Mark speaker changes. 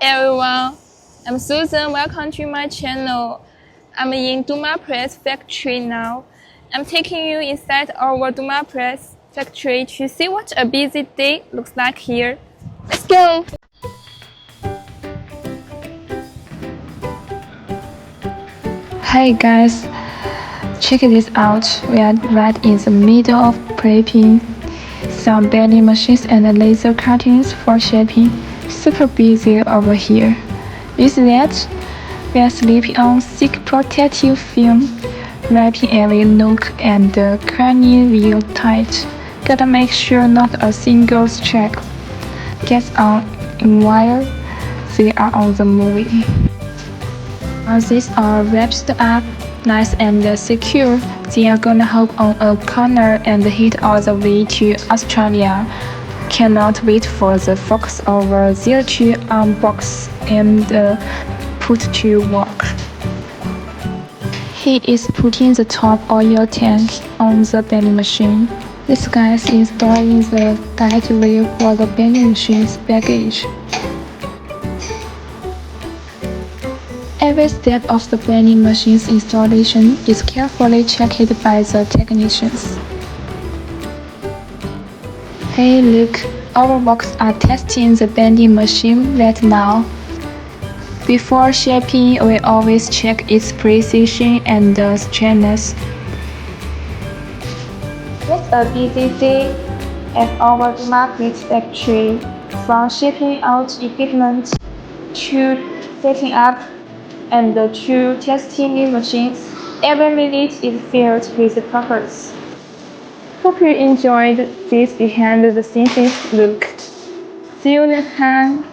Speaker 1: everyone, I'm Susan. Welcome to my channel. I'm in Durmapress factory now. I'm taking you inside our Durmapress factory to see what a busy day looks like here. Let's go!
Speaker 2: Hey guys, check this out. We are right in the middle of prepping some bending machines and laser cuttings for shaping. Super busy over here. With that, we are sleeping on thick protective film, wrapping every nook and cranny real tight. Gotta make sure not a single strap gets on in while they are on the movie. Once these are wrapped up nice and secure, they are gonna hop on a corner and head all the way to Australia. Cannot wait for the folks over there to unbox and put to work. He is putting the top oil tank on the bending machine. This guy is installing the tight rail for the bending machine's baggage. Every step of the bending machine's installation is carefully checked by the technicians. Hey look, our workers are testing the bending machine right now. Before shaping, we always check its precision and straightness. It's a busy day at our Durmapress factory, from shipping out equipment to setting up and to testing new machines. Every minute is filled with purpose. Hope you enjoyed this behind the scenes look. See you next time.